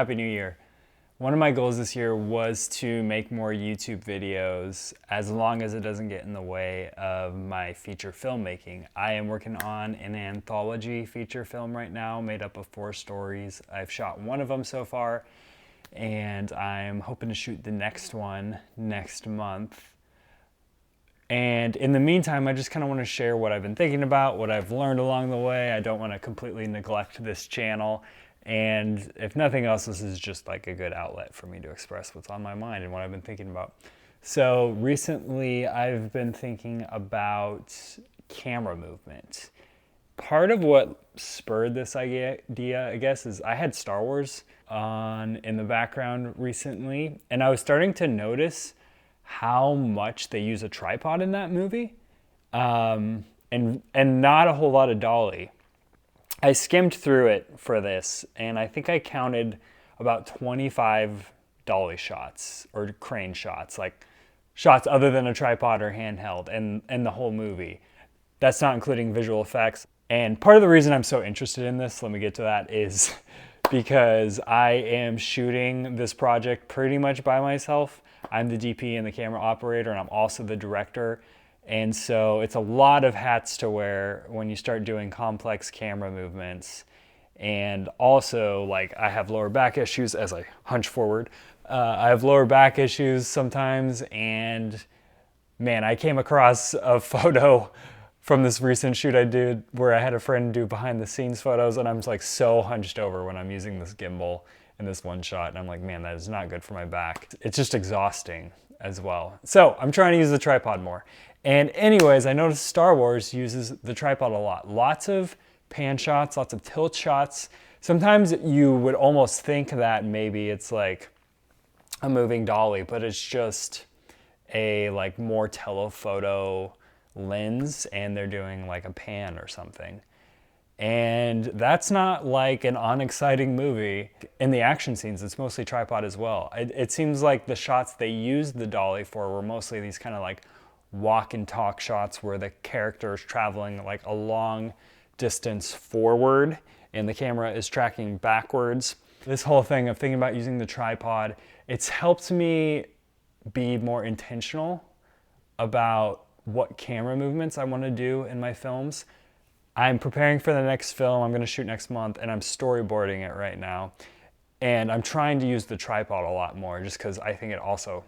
Happy New Year. One of my goals this year was to make more YouTube videos as long as it doesn't get in the way of my feature filmmaking. I am working on an anthology feature film right now made up of 4 stories. I've shot one of them so far, and I'm hoping to shoot the next one next month. And in the meantime, I just kind of want to share what I've been thinking about, what I've learned along the way. I don't want to completely neglect this channel. And if nothing else, this is just like a good outlet for me to express what's on my mind and what I've been thinking about. So recently, I've been thinking about camera movement. Part of what spurred this idea, I guess, is I had Star Wars on in the background recently, and I was starting to notice how much they use a tripod in that movie, and not a whole lot of dolly. I skimmed through it for this, and I think I counted about 25 dolly shots or crane shots, like shots other than a tripod or handheld, and the whole movie. That's not including visual effects. And part of the reason I'm so interested in this, let me get to that, is because I am shooting this project pretty much by myself. I'm the DP and the camera operator, and I'm also the director. And so it's a lot of hats to wear when you start doing complex camera movements. And also, like, I have lower back issues as I hunch forward. I have lower back issues sometimes, and man, I came across a photo from this recent shoot I did where I had a friend do behind the scenes photos, and I'm like so hunched over when I'm using this gimbal in this one shot, and I'm like, man, that is not good for my back. It's just exhausting as well. So I'm trying to use the tripod more. And anyways, I noticed Star Wars uses the tripod a lot. Lots of pan shots, lots of tilt shots. Sometimes you would almost think that maybe it's like a moving dolly, but it's just a like more telephoto lens, and they're doing like a pan or something. And that's not like an unexciting movie. In the action scenes, it's mostly tripod as well. It seems like the shots they used the dolly for were mostly these kind of like walk and talk shots where the character is traveling like a long distance forward and the camera is tracking backwards. This whole thing of thinking about using the tripod, it's helped me be more intentional about what camera movements I want to do in my films. I'm preparing for the next film I'm going to shoot next month, and I'm storyboarding it right now. And I'm trying to use the tripod a lot more just because I think it also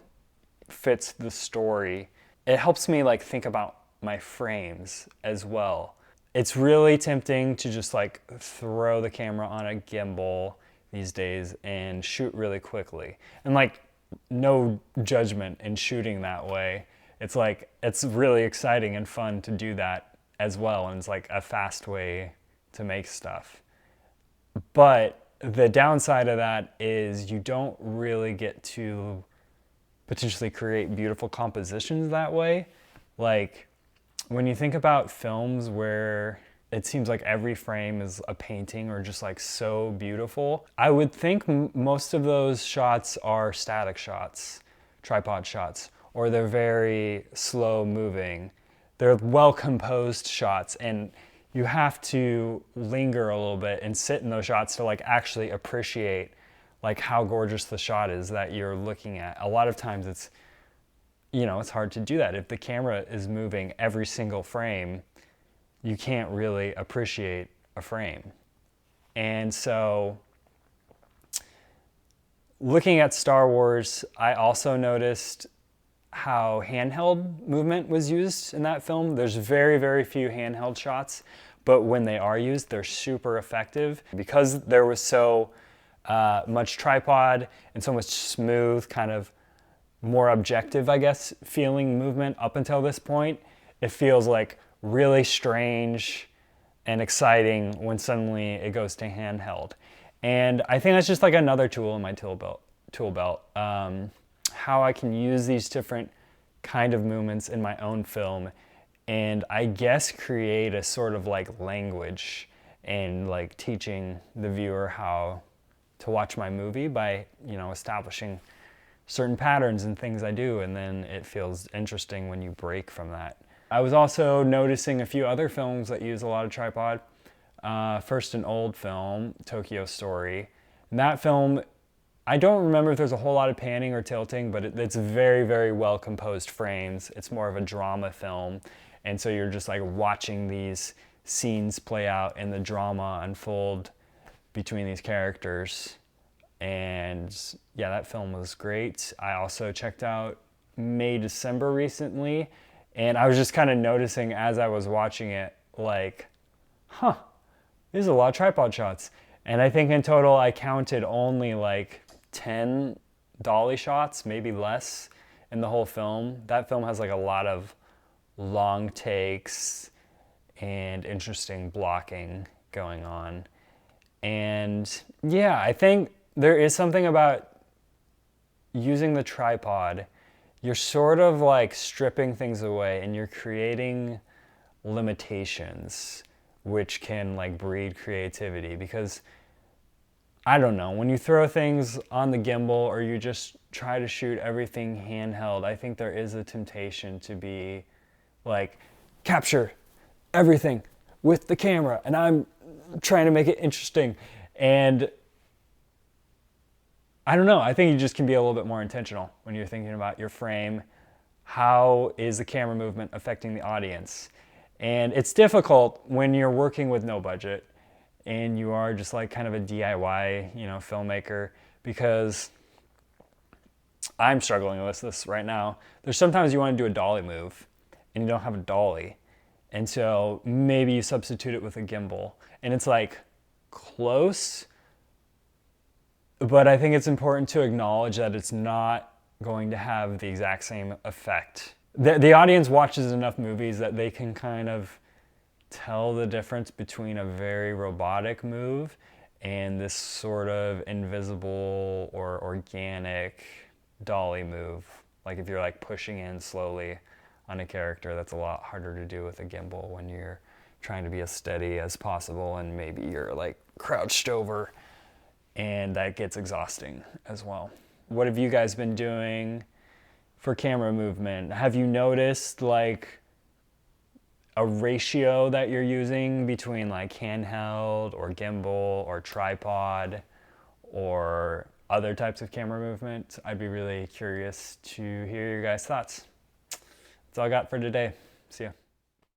fits the story. It helps me like think about my frames as well. It's really tempting to just like throw the camera on a gimbal these days and shoot really quickly. And like no judgment in shooting that way. It's like, it's really exciting and fun to do that as well, and it's like a fast way to make stuff. But the downside of that is you don't really get to potentially create beautiful compositions that way. Like when you think about films where it seems like every frame is a painting or just like so beautiful, I would think most of those shots are static shots, tripod shots, or they're very slow moving. They're well-composed shots, and you have to linger a little bit and sit in those shots to like actually appreciate like how gorgeous the shot is that you're looking at. A lot of times it's, you know, it's hard to do that. If the camera is moving every single frame, you can't really appreciate a frame. And so looking at Star Wars, I also noticed how handheld movement was used in that film. There's very, very few handheld shots, but when they are used, they're super effective. Because there was so much tripod and so much smooth, kind of more objective, I guess, feeling movement up until this point, it feels like really strange and exciting when suddenly it goes to handheld. And I think that's just like another tool in my tool belt. How I can use these different kind of movements in my own film, and I guess create a sort of like language and like teaching the viewer how to watch my movie by, you know, establishing certain patterns and things I do, and then it feels interesting when you break from that. I was also noticing a few other films that use a lot of tripod. First, an old film, Tokyo Story. And that film I don't remember if there's a whole lot of panning or tilting, but it's very, very well composed frames. It's more of a drama film. And so you're just like watching these scenes play out and the drama unfold between these characters. And yeah, that film was great. I also checked out May December recently, and I was just kind of noticing as I was watching it, like, huh, there's a lot of tripod shots. And I think in total I counted only like 10 dolly shots, maybe less, in the whole film. That film has like a lot of long takes and interesting blocking going on. And yeah, I think there is something about using the tripod. You're sort of like stripping things away and you're creating limitations, which can like breed creativity. Because I don't know, when you throw things on the gimbal or you just try to shoot everything handheld, I think there is a temptation to be like, capture everything with the camera, and I'm trying to make it interesting. And I don't know, I think you just can be a little bit more intentional when you're thinking about your frame. How is the camera movement affecting the audience? And it's difficult when you're working with no budget and you are just like kind of a DIY, filmmaker, because I'm struggling with this right now. There's sometimes you want to do a dolly move and you don't have a dolly. And so maybe you substitute it with a gimbal. And it's like close, but I think it's important to acknowledge that it's not going to have the exact same effect. The audience watches enough movies that they can kind of tell the difference between a very robotic move and this sort of invisible or organic dolly move. Like if you're like pushing in slowly on a character, that's a lot harder to do with a gimbal when you're trying to be as steady as possible and maybe you're like crouched over, and that gets exhausting as well. What have you guys been doing for camera movement? Have you noticed like a ratio that you're using between like handheld or gimbal or tripod or other types of camera movement? I'd be really curious to hear your guys' thoughts. That's all I got for today. See ya.